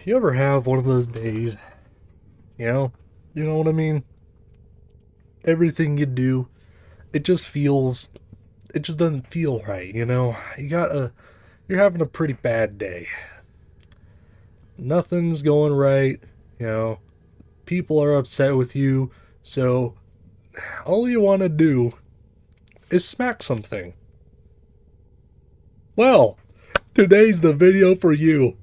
You ever have one of those days, you know? You know what I mean? Everything you do, it just feels, it just doesn't feel right, you know? You're having a pretty bad day. Nothing's going right, you know? People are upset with you, so all you want to do is smack something. Well, today's the video for you.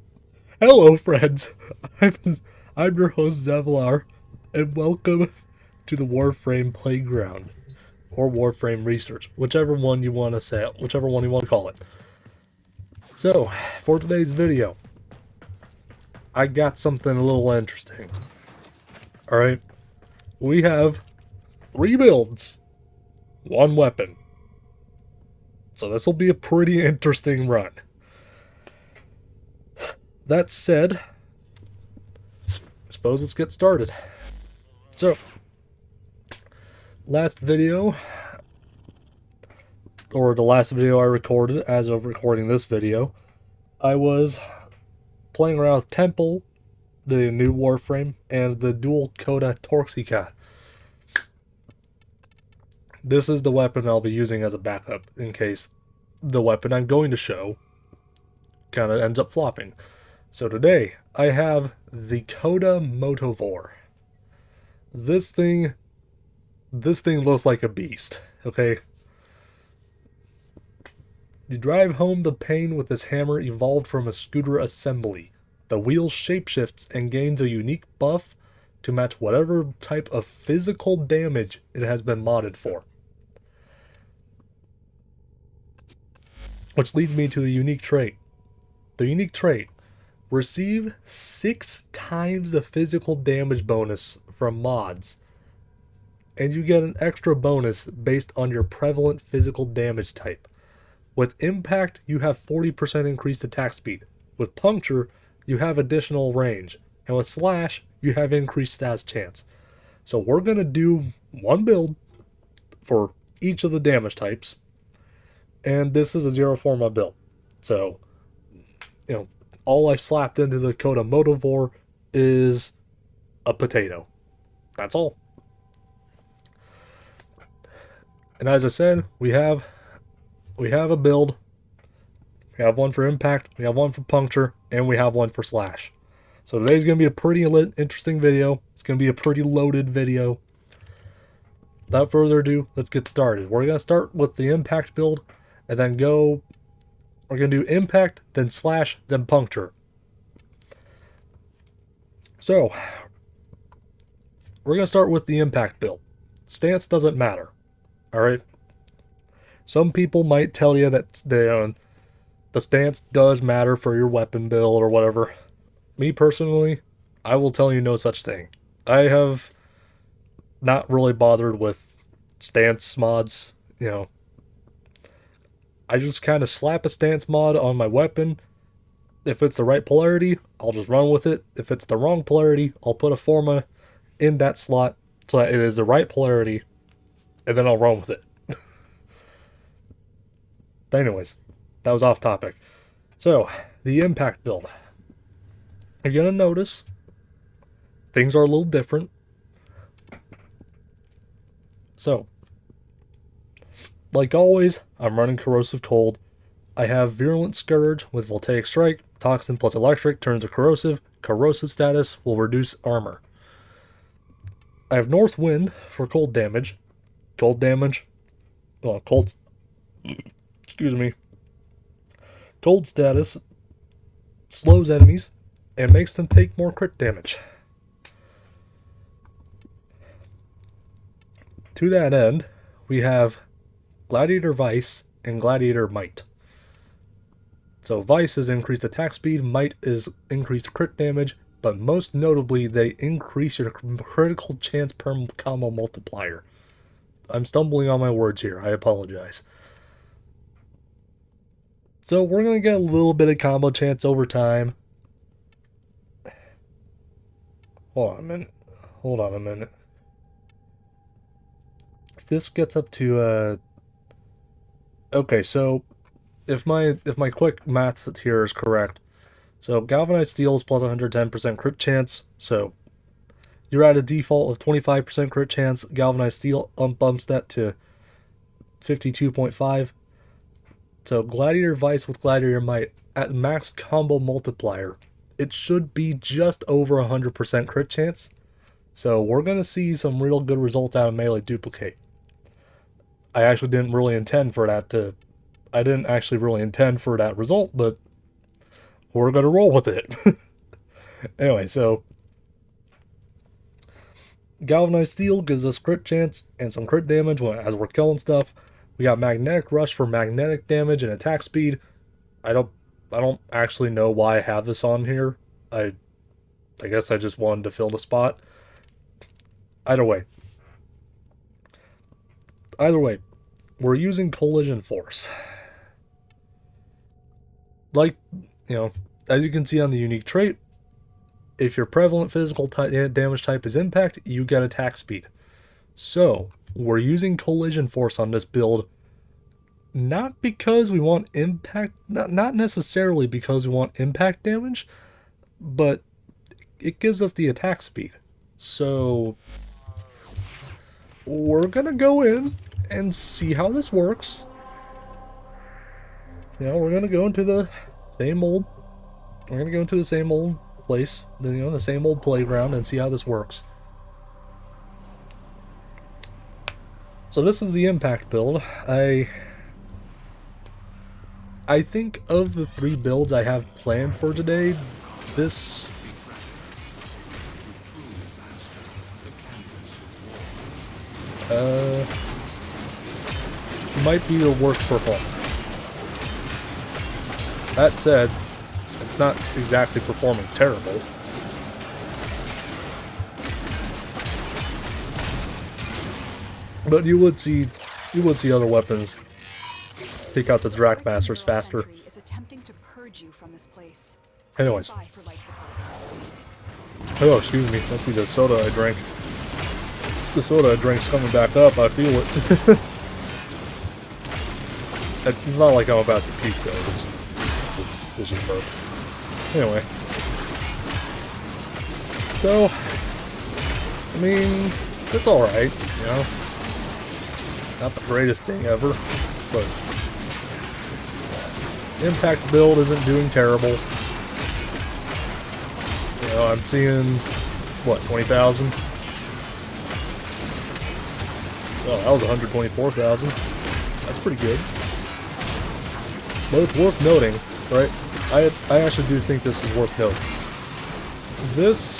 Hello, friends. I'm, I'm your host, Zevlar, and welcome to the Warframe Playground, or Warframe Research, whichever one you want to say, whichever one you want to call it. So, for today's video, I got something a little interesting. Alright, we have 3 builds, 1 weapon. So this will be a pretty interesting run. That said, I suppose let's get started. So, last video, or the last video I recorded as of recording this video, I was playing around with Temple, the new Warframe, and the dual Coda Torxica. This is the weapon I'll be using as a backup in case the weapon I'm going to show kind of ends up flopping. So today, I have the Coda Motovore. This thing looks like a beast, okay? You drive home the pain with this hammer evolved from a scooter assembly. The wheel shapeshifts and gains a unique buff to match whatever type of physical damage it has been modded for. Which leads me to the unique trait. The unique trait. Receive 6 times the physical damage bonus from mods. And you get an extra bonus based on your prevalent physical damage type. With impact, you have 40% increased attack speed. With puncture, you have additional range. And with slash, you have increased stats chance. So we're going to do one build for each of the damage types. And this is a zero forma build. So, you know, all I've slapped into the Coda Motovore is a potato. That's all. And as I said, we have a build. We have one for impact, we have one for puncture, and we have one for slash. So today's going to be a pretty interesting video. It's going to be a pretty loaded video. Without further ado, let's get started. We're going to start with the impact build, and then we're going to do impact, then slash, then puncture. So, we're going to start with the impact build. Stance doesn't matter. Alright? Some people might tell you that the stance does matter for your weapon build or whatever. Me personally, I will tell you no such thing. I have not really bothered with stance mods, you know. I just kind of slap a stance mod on my weapon. If it's the right polarity, I'll just run with it. If it's the wrong polarity, I'll put a forma in that slot so that it is the right polarity, and then I'll run with it. Anyways, that was off topic. So, the impact build. You're going to notice things are a little different. So, like always, I'm running Corrosive Cold. I have Virulent Scourge with Voltaic Strike. Toxin plus Electric turns to Corrosive. Corrosive status will reduce armor. I have North Wind for cold damage. Cold damage. Well, cold. Excuse me. Cold status slows enemies and makes them take more crit damage. To that end, we have Gladiator Vice and Gladiator Might. So Vice is increased attack speed, Might is increased crit damage, but most notably they increase your critical chance per combo multiplier. I'm stumbling on my words here, I apologize. So we're going to get a little bit of combo chance over time. Hold on a minute. If this gets up to okay, so if my quick math here is correct, So galvanized steel is plus 110% crit chance. So you're at a default of 25% crit chance. Galvanized steel bumps that to 52.5. So Gladiator Vice with Gladiator Might at max combo multiplier, it should be just over 100% crit chance. So we're going to see some real good results out of Melee Duplicate. I actually didn't really intend for that to... I didn't actually really intend for that result, but we're going to roll with it. Anyway, so Galvanized Steel gives us crit chance and some crit damage as we're killing stuff. We got Magnetic Rush for magnetic damage and attack speed. I don't actually know why I have this on here. I guess I just wanted to fill the spot. Either way, we're using Collision Force. Like, you know, as you can see on the unique trait, if your prevalent physical damage type is impact, you get attack speed. So, we're using Collision Force on this build, not because we want impact, not necessarily because we want impact damage, but it gives us the attack speed. So, we're gonna go in and see how this works. You know, we're gonna go into the same old place, you know, the same old playground, and see how this works. So this is the impact build. I think of the 3 builds I have planned for today, this might be the worst performance. That said, it's not exactly performing terrible. But you would see other weapons take out the Drak Masters faster. Anyways. Oh, excuse me. Must be the soda I drank. The soda I drink's coming back up. I feel it. It's not like I'm about to peak though. It's just burp. Anyway. So, I mean, it's alright, you know. Not the greatest thing ever, but impact build isn't doing terrible. You know, I'm seeing, what, 20,000? Oh, that was 124,000. That's pretty good. But it's worth noting, right? I actually do think this is worth noting. This,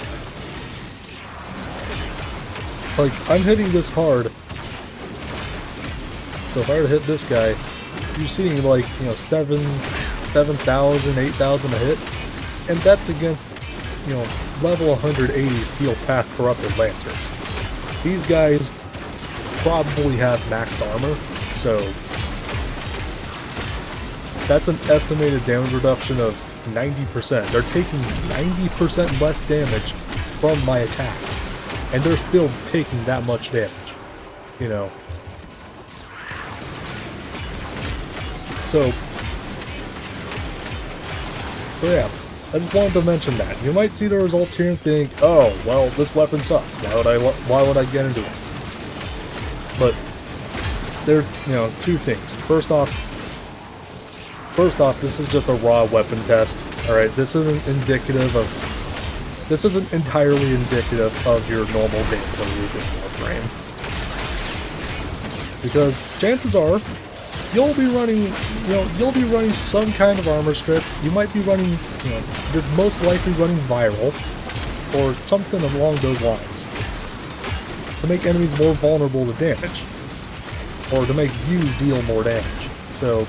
like, I'm hitting this hard. So if I were to hit this guy, you're seeing like, you know, 7,000, 8,000 a hit. And that's against, you know, level 180 Steel Path Corrupted Lancers. These guys probably have maxed armor, so that's an estimated damage reduction of 90%. They're taking 90% less damage from my attacks, and they're still taking that much damage, you know. So yeah, I just wanted to mention that. You might see the results here and think, oh, well, this weapon sucks. Why would I get into it? But there's, you know, 2 things. First off, this is just a raw weapon test. Alright, this isn't entirely indicative of your normal gameplay with Warframe. Because chances are, you'll be running some kind of armor script. You might be running, you know, you're most likely running viral, or something along those lines, to make enemies more vulnerable to damage, or to make you deal more damage. So,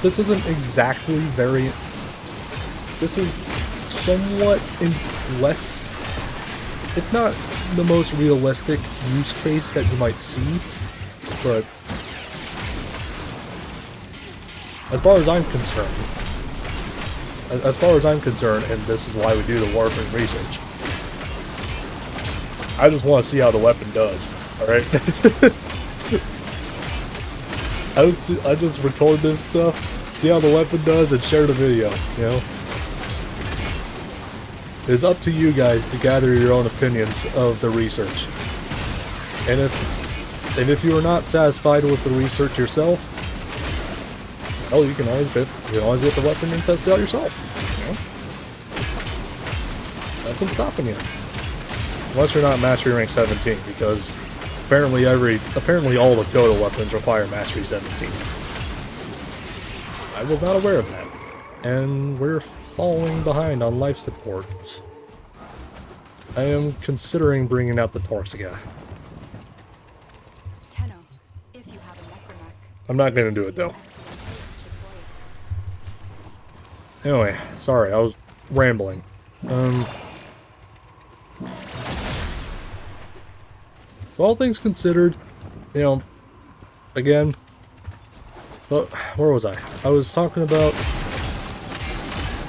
this isn't exactly very... This is somewhat less... It's not the most realistic use case that you might see, but as far as I'm concerned, and this is why we do the Warframe research, I just want to see how the weapon does, alright? I just record this stuff, see how the weapon does, and share the video, you know? It's up to you guys to gather your own opinions of the research. And if you are not satisfied with the research yourself, well, you can always get the weapon and test it out yourself. You know? Nothing's stopping you. Unless you're not Mastery Rank 17, because apparently all the Coda weapons require Mastery 17. I was not aware of that. And we're falling behind on life support. I am considering bringing out the Torsiga. I'm not going to do it though. Anyway, sorry, I was rambling. So all things considered, you know, again, but where was I? I was talking about,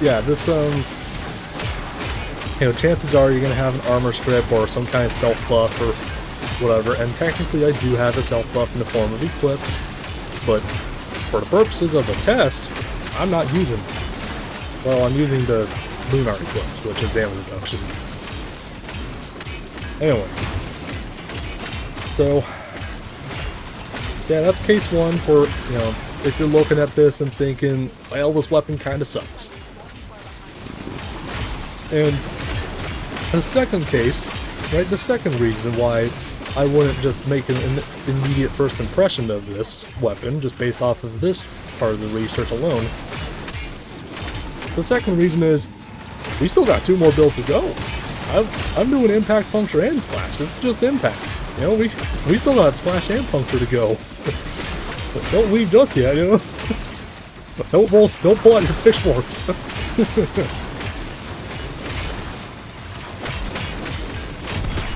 yeah, this, you know, chances are you're going to have an armor strip or some kind of self-buff or whatever, and technically I do have a self-buff in the form of Eclipse, but for the purposes of the test, I'm not using, well, I'm using the Lunar Eclipse, which is damage reduction. Anyway, so, yeah, that's case one for, you know, if you're looking at this and thinking, well, this weapon kind of sucks. And the second case, right, the second reason why I wouldn't just make an immediate first impression of this weapon, just based off of this part of the research alone. The second reason is, we still got 2 more builds to go. I'm doing Impact, Puncture, and Slash. This is just Impact. You know, we still got Slash and Puncture to go. Don't leave just yet, you know? Don't pull out your pitchforks.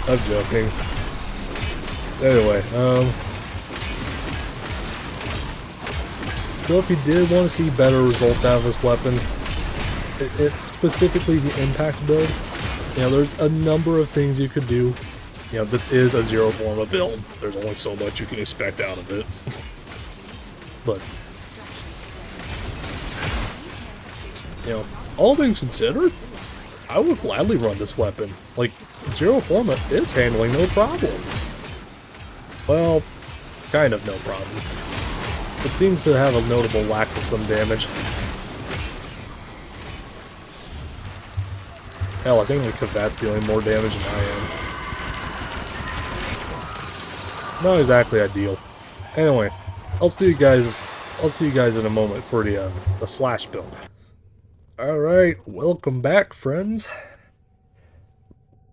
I'm joking. Anyway, so if you did want to see better results out of this weapon, specifically the impact build, you know, there's a number of things you could do. You know, this is a zero forma build. There's only so much you can expect out of it. But, you know, all things considered, I would gladly run this weapon. Like, zero forma is handling no problem. Well, kind of no problem. It seems to have a notable lack of some damage. Hell, I think the Kavat's dealing more damage than I am. Not exactly ideal. Anyway, I'll see you guys in a moment for the Slash build. Alright, welcome back, friends.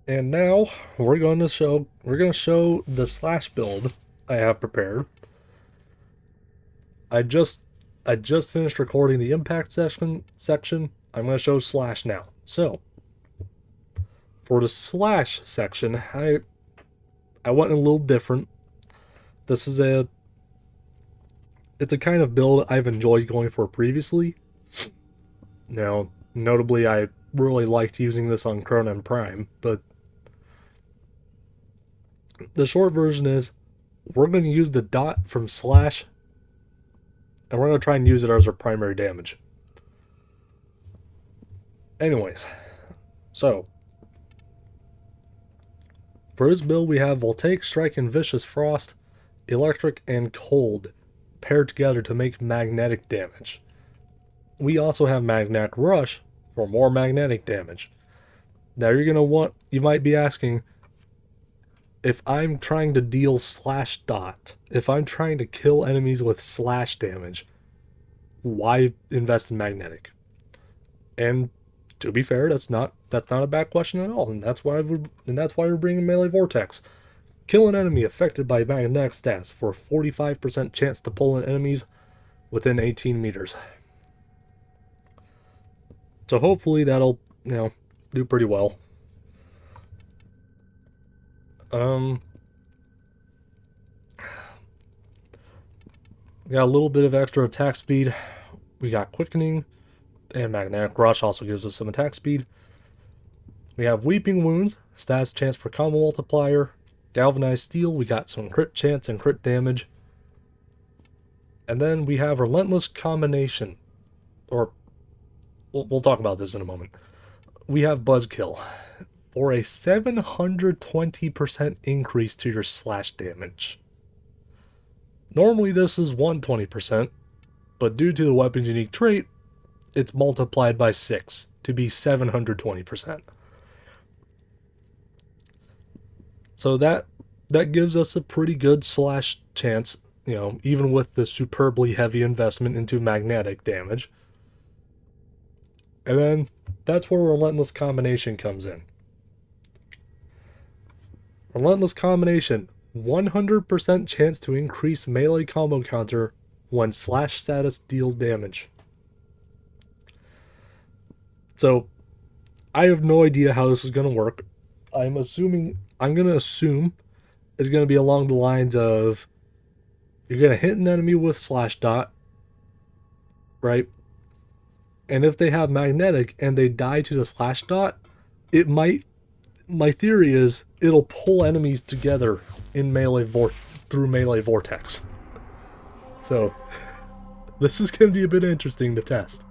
And now we're gonna show the Slash build I have prepared. I just finished recording the impact section. I'm gonna show Slash now. So for the Slash section, I went a little different. This is it's a kind of build I've enjoyed going for previously. Now, notably, I really liked using this on Cronen Prime, but the short version is we're going to use the dot from Slash, and we're going to try and use it as our primary damage. Anyways, so for this build, we have Voltaic Strike and Vicious Frost, Electric and Cold paired together to make magnetic damage. We also have Magnetic Rush for more magnetic damage. Now you might be asking, if I'm trying to deal Slash dot, if I'm trying to kill enemies with Slash damage, why invest in magnetic? And to be fair, that's not a bad question at all, and that's why we're bringing Melee Vortex. Kill an enemy affected by magnetic stats for a 45% chance to pull in enemies within 18 meters. So hopefully that'll, you know, do pretty well. We got a little bit of extra attack speed. We got Quickening, and Magnetic Rush also gives us some attack speed. We have Weeping Wounds, stats chance per combo multiplier. Galvanized Steel, we got some crit chance and crit damage. And then we have Relentless Combination, or we'll talk about this in a moment. we have Buzzkill for a 720% increase to your slash damage. Normally this is 120%, but due to the weapon's unique trait, it's multiplied by 6 to be 720%. So that gives us a pretty good slash chance, you know, even with the superbly heavy investment into magnetic damage. And then that's where Relentless Combination comes in. Relentless Combination, 100% chance to increase melee combo counter when slash status deals damage. So, I have no idea how this is going to work. I'm going to assume it's going to be along the lines of you're going to hit an enemy with slash dot, right? And if they have magnetic and they die to the slash dot, it might, my theory is it'll pull enemies together in through melee vortex. So this is going to be a bit interesting to test.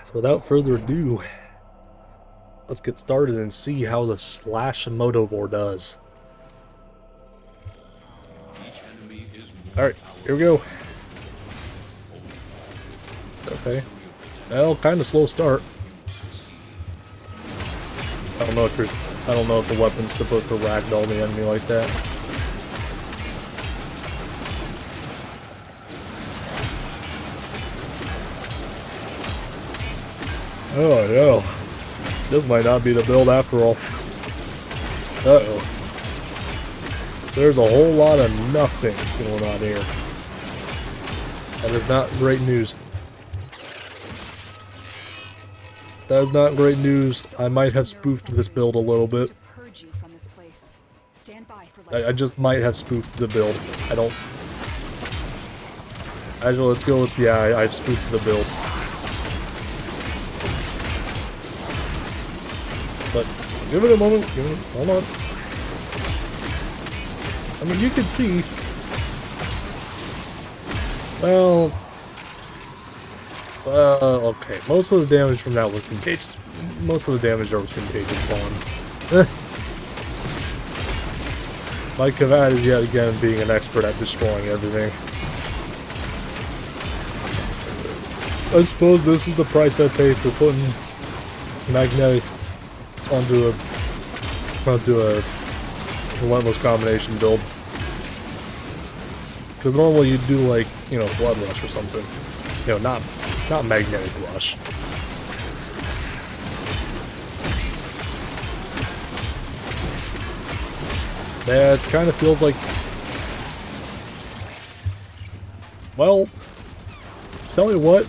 So without further ado, let's get started and see how the slash Motovore does. Alright, here we go. Okay. Well, kind of slow start. I don't know if the weapon's supposed to ragdoll the enemy like that. Oh no. This might not be the build after all. Uh-oh. There's a whole lot of nothing going on here. That is not great news. That is not great news. I might have spoofed this build a little bit. I just might have spoofed the build. I don't... Actually, let's go with... Yeah, I've spoofed the build. But, give it a moment. Hold on. I mean, you can see... Well... okay. Most of the damage from that was Contagious. Most of the damage there was Contagious Bond. My Coda is yet again being an expert at destroying everything. I suppose this is the price I pay for putting magnetic onto a Relentless Combination build. Because normally you'd do like, you know, Blood Rush or something. You know, not Magnetic Rush. Yeah, it kind of feels like... Well, tell you what.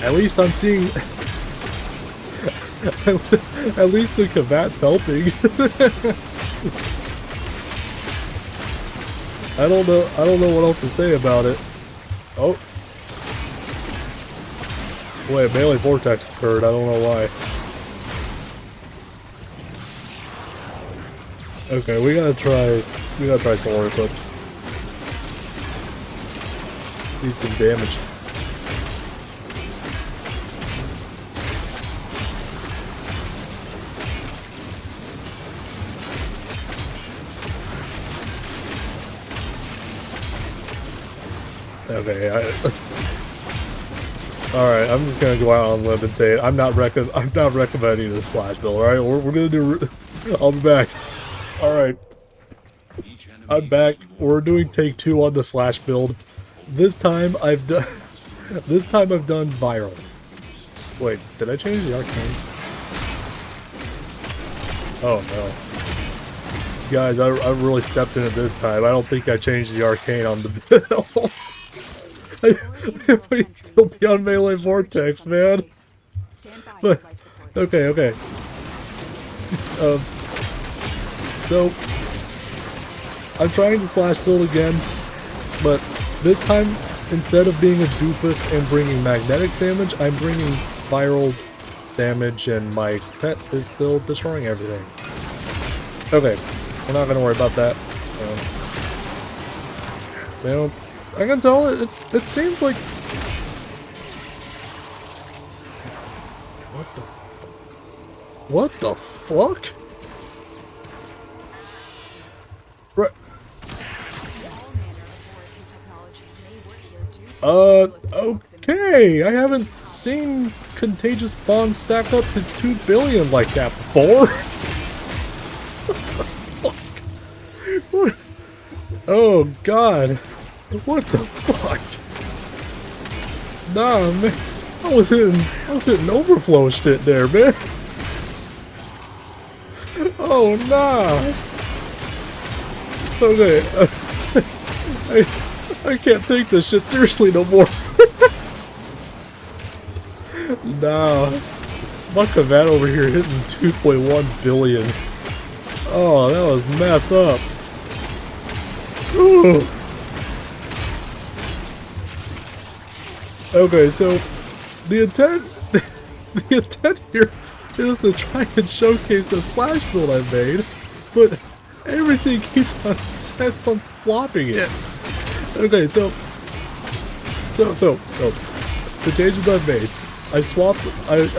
At least I'm seeing... At least the Kavat's helping. I don't know what else to say about it. Oh. Wait, melee vortex occurred. I don't know why. Okay, we gotta try solar eclipse. Need some damage. Okay, alright, I'm just gonna go out on a limb and say it. I'm not recommending this slash build, alright? We're gonna do... I'll be back. Alright. I'm back. We're doing take 2 on the slash build. This time I've done viral. Wait, did I change the arcane? Oh no. Guys, I really stepped in it this time. I don't think I changed the arcane on the build. He'll be on melee vortex, man. But okay. So I'm trying to slash build again, but this time instead of being a doofus and bringing magnetic damage, I'm bringing viral damage, and my pet is still destroying everything. Okay, we're not gonna worry about that. You know, I can tell it seems like What the fuck? Right. Okay. I haven't seen Contagious Bond stack up to 2 billion like that before. What? Oh god. What the fuck? Nah, man. I was hitting overflow shit there, man. Oh nah. Okay. I can't take this shit seriously no more. Nah. Muckavat over here hitting 2.1 billion. Oh, that was messed up. Ooh. Okay, so the intent here is to try and showcase the slash build I made, but everything keeps on flopping it. Okay, so the changes I've made, I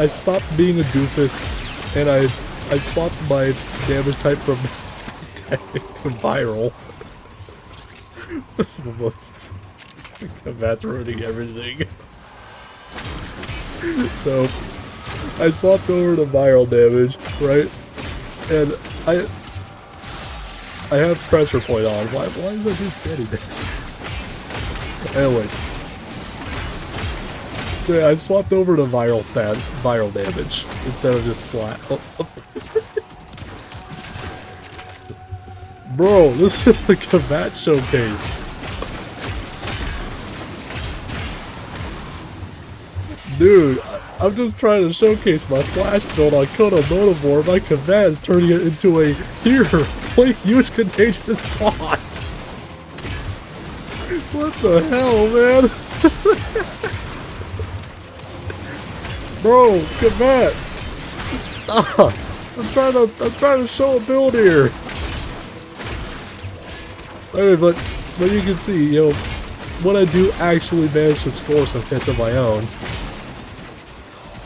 stopped being a doofus, and I swapped my damage type from viral. That's ruining everything. So I swapped over to viral damage, right? And I have pressure point on. Why is that dude steady there? Anyway. So yeah, I swapped over to viral damage instead of just slap. Oh. Bro, this is the combat showcase. Dude, I'm just trying to showcase my slash build on Coda Motovore. My combat is turning it into a here, use Contagious Bond. What the hell, man? Bro, combat. I'm trying to show a build here. Okay, but you can see, you know, when I do actually manage to score some hits of my own.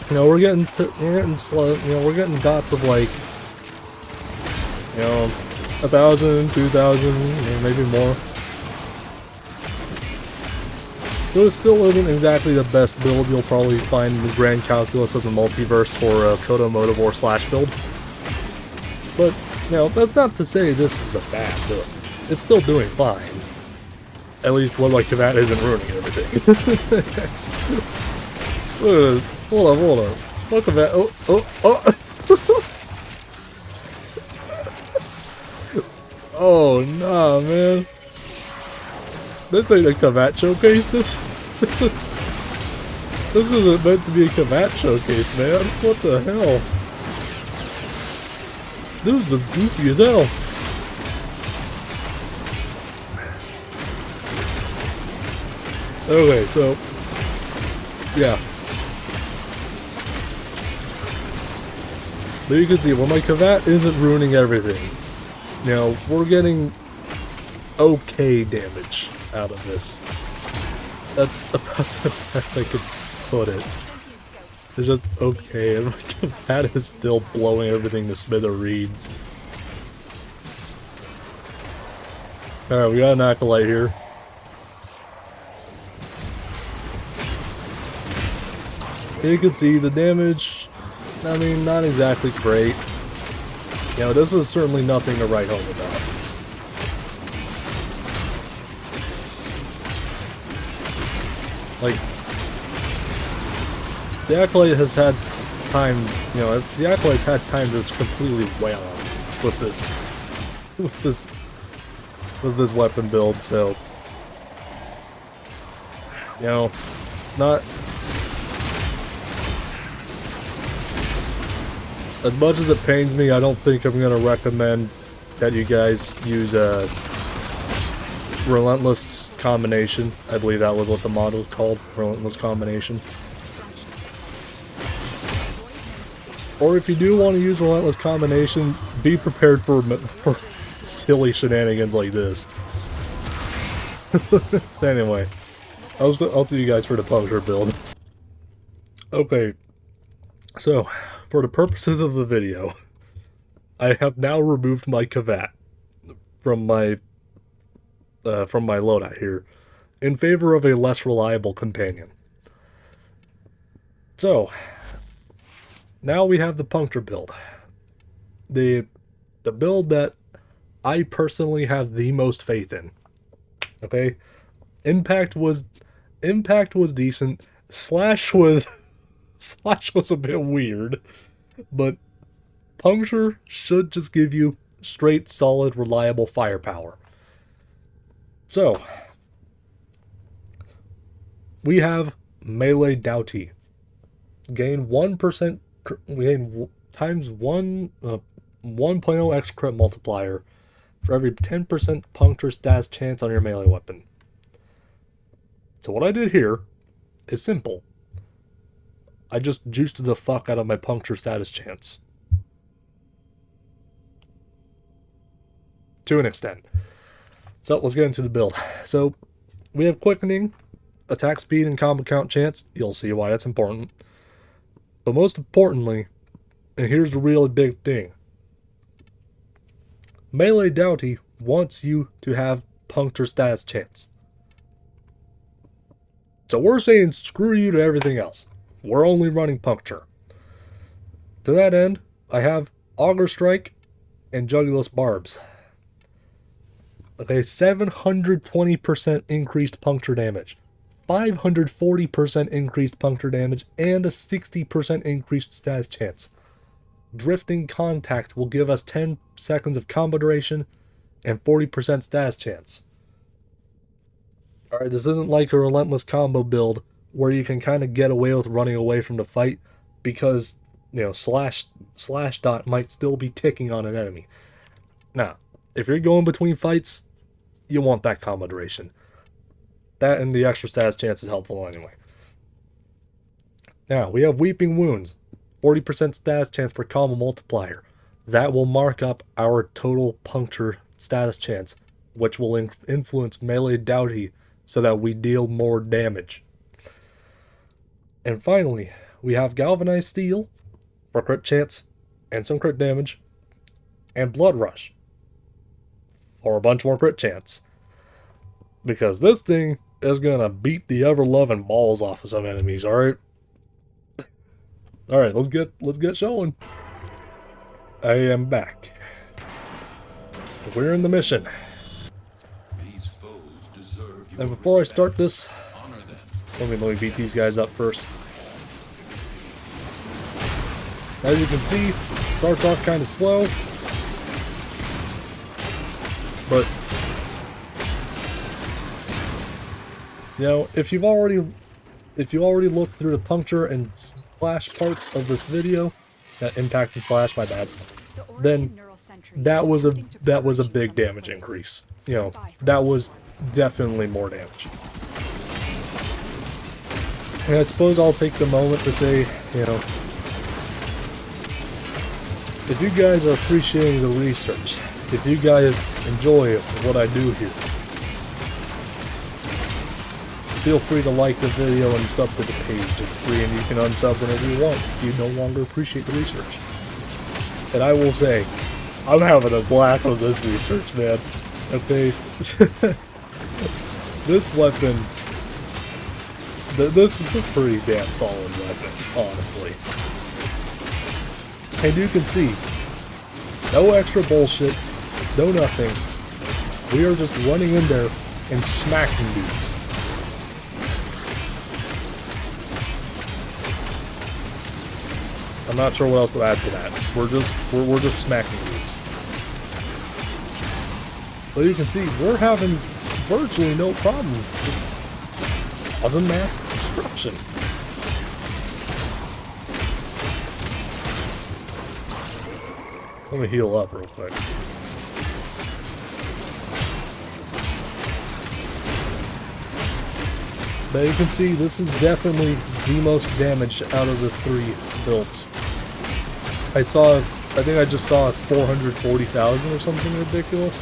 You know, we're getting slow. You know, we're getting dots of like, you know, 1,000, 2,000, you know, maybe more. So it still isn't exactly the best build you'll probably find in the grand calculus of the multiverse for Coda Motovore slash build. But, you know, that's not to say this is a bad build. It's still doing fine. At least when like that isn't ruining everything. Look at this. Hold on. Look at that. Oh. Oh, nah, man. This ain't a Kavat showcase. This isn't meant to be a Kavat showcase, man. What the hell? This is the goofy as hell. Okay, so yeah. There you can see, well, my Kavat isn't ruining everything. Now, we're getting okay damage out of this. That's about the best I could put it. It's just okay, and my Kavat is still blowing everything to smithereens. Alright, we got an Acolyte here. You can see the damage. I mean, not exactly great. You know, this is certainly nothing to write home about. Like, the Acolyte has had time, you know, the Acolyte's had time to just completely wail on with this weapon build, so, you know, not as much as it pains me. I don't think I'm going to recommend that you guys use a Relentless Combination. I believe that was what the mod was called, Relentless Combination. Or if you do want to use Relentless Combination, be prepared for silly shenanigans like this. Anyway, I'll see you guys for the Punisher build. Okay. So, for the purposes of the video, I have now removed my Kavat from my loadout here in favor of a less reliable companion. So, now we have the puncture build. The build that I personally have the most faith in. Okay? Impact was decent. Slash was a bit weird, but puncture should just give you straight, solid, reliable firepower. So, we have melee Doughty. Gain 1%, gain times 1.0x crit multiplier for every 10% puncture stats chance on your melee weapon. So what I did here is simple. I just juiced the fuck out of my puncture status chance. To an extent. So let's get into the build. So we have quickening, attack speed, and combo count chance. You'll see why that's important. But most importantly, and here's the really big thing, melee Doughty wants you to have puncture status chance. So we're saying screw you to everything else. We're only running puncture. To that end, I have Auger Strike and Jugulous Barbs. Okay, 720% increased puncture damage, 540% increased puncture damage, and a 60% increased status chance. Drifting Contact will give us 10 seconds of combo duration and 40% status chance. Alright, this isn't like a relentless combo build where you can kind of get away with running away from the fight because, you know, slash dot might still be ticking on an enemy. Now, if you're going between fights, you want that combo duration. That and the extra status chance is helpful anyway. Now, we have Weeping Wounds. 40% status chance per combo multiplier. That will mark up our total puncture status chance, which will influence melee Doughty so that we deal more damage. And finally, we have Galvanized Steel for crit chance and some crit damage, and Blood Rush for a bunch more crit chance. Because this thing is gonna beat the ever-loving balls off of some enemies, alright? Alright, let's get showing. I am back. We're in the mission. And before I start this, let me beat these guys up first. As you can see, starts off kind of slow, but you know, if you already looked through the puncture and slash parts of this video, that impact and slash, my bad, then that was a big damage increase. You know, that was definitely more damage. And I suppose I'll take the moment to say, you know, if you guys are appreciating the research, if you guys enjoy what I do here, feel free to like the video and sub to the page. It's free and you can unsub whenever you want if you no longer appreciate the research. And I will say, I'm having a blast with this research, man. Okay? This weapon, this is a pretty damn solid weapon, honestly. And you can see, no extra bullshit, no nothing. We are just running in there and smacking dudes. I'm not sure what else to add to that. We're just smacking dudes. But you can see, we're having virtually no problem with causing mass destruction. Let me heal up real quick. But you can see, this is definitely the most damage out of the three builds. I think I just saw 440,000 or something ridiculous.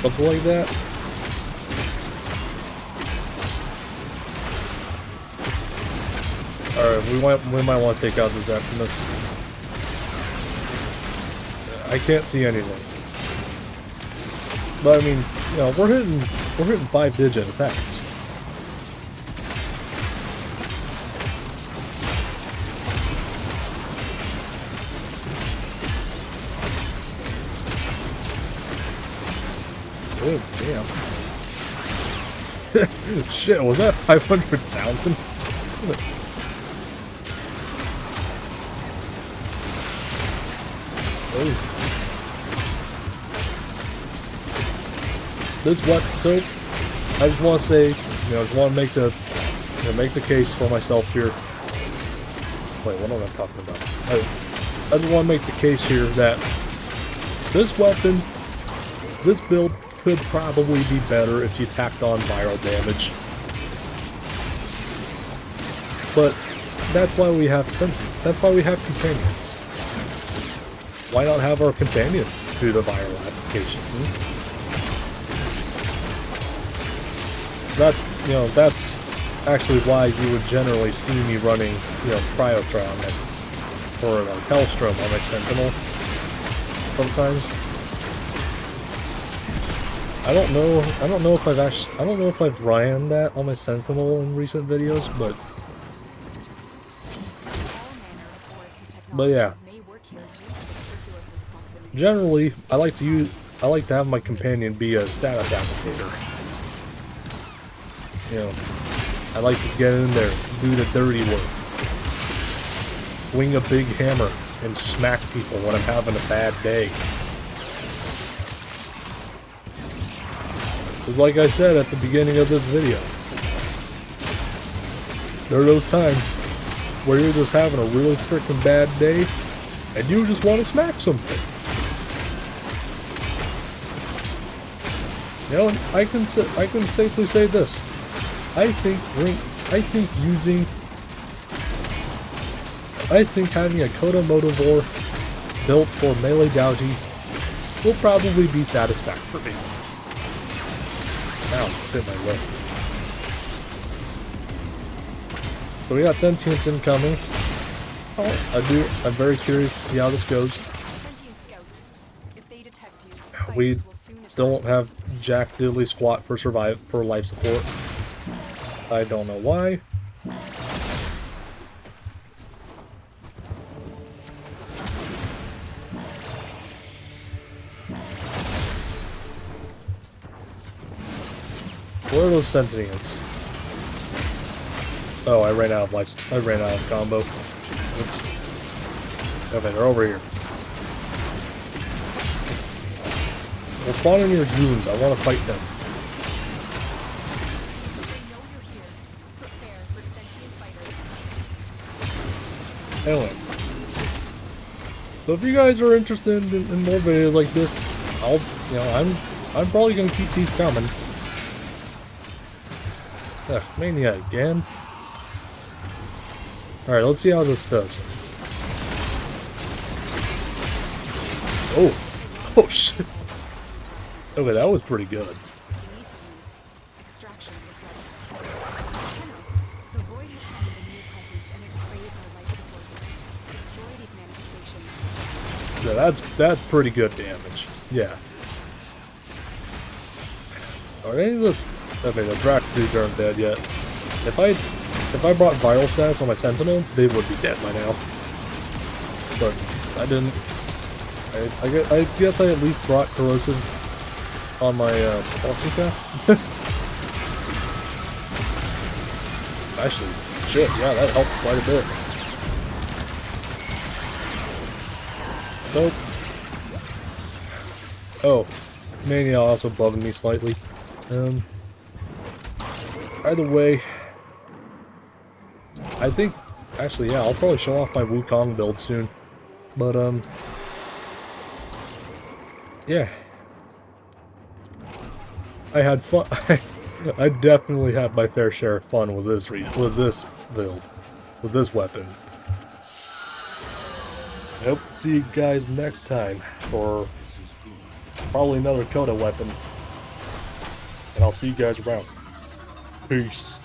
Something like that. Alright, we might want to take out this Optimus. I can't see anything. But I mean, you know, we're hitting 5-digit attacks. Oh damn. Shit, was that 500,000? Oh. This what? So I just want to say, you know, I just want to make the case for myself here. Wait, what am I talking about? I just want to make the case here that this weapon, this build could probably be better if you tacked on viral damage. But that's why we have that's why we have companions. Why not have our companion do the viral application? That's actually why you would generally see me running, you know, Cryotron or like Hellstrom on my Sentinel sometimes. I don't know if I've ran that on my Sentinel in recent videos, but yeah. Generally, I like to have my companion be a status applicator. You know, I like to get in there, do the dirty work, swing a big hammer, and smack people when I'm having a bad day. Because like I said at the beginning of this video, there are those times where you're just having a really freaking bad day, and you just want to smack something. You know, I can safely say this. I think having a Coda Motovore built for melee Doughty will probably be satisfactory. Ow, hit my lip. So we got sentience incoming. I'm very curious to see how this goes. We still don't have jack diddly squat for life support. I don't know why. Where are those sentients? Oh, I ran out of life. I ran out of combo. Oops. Okay, they're over here. Well, spawn in your goons. I want to fight them. Anyway. So if you guys are interested in more videos like this, I'm probably gonna keep these coming. Ugh, Mania again. Alright, let's see how this does. Oh! Oh shit! Okay, that was pretty good. Yeah, that's pretty good damage. Yeah. Are any of the... Okay, the Drac dudes aren't dead yet. If I brought viral status on my Sentinel, they would be dead by now. But I didn't. I guess I at least brought corrosive on my Baltica. Actually, shit, yeah, that helped quite a bit. Nope. Oh, Mania also bugging me slightly. Either way, I think, actually, yeah, I'll probably show off my Wukong build soon. But, yeah. I had fun. I definitely had my fair share of fun with this build, with this weapon. I hope to see you guys next time for probably another Coda weapon. And I'll see you guys around. Peace.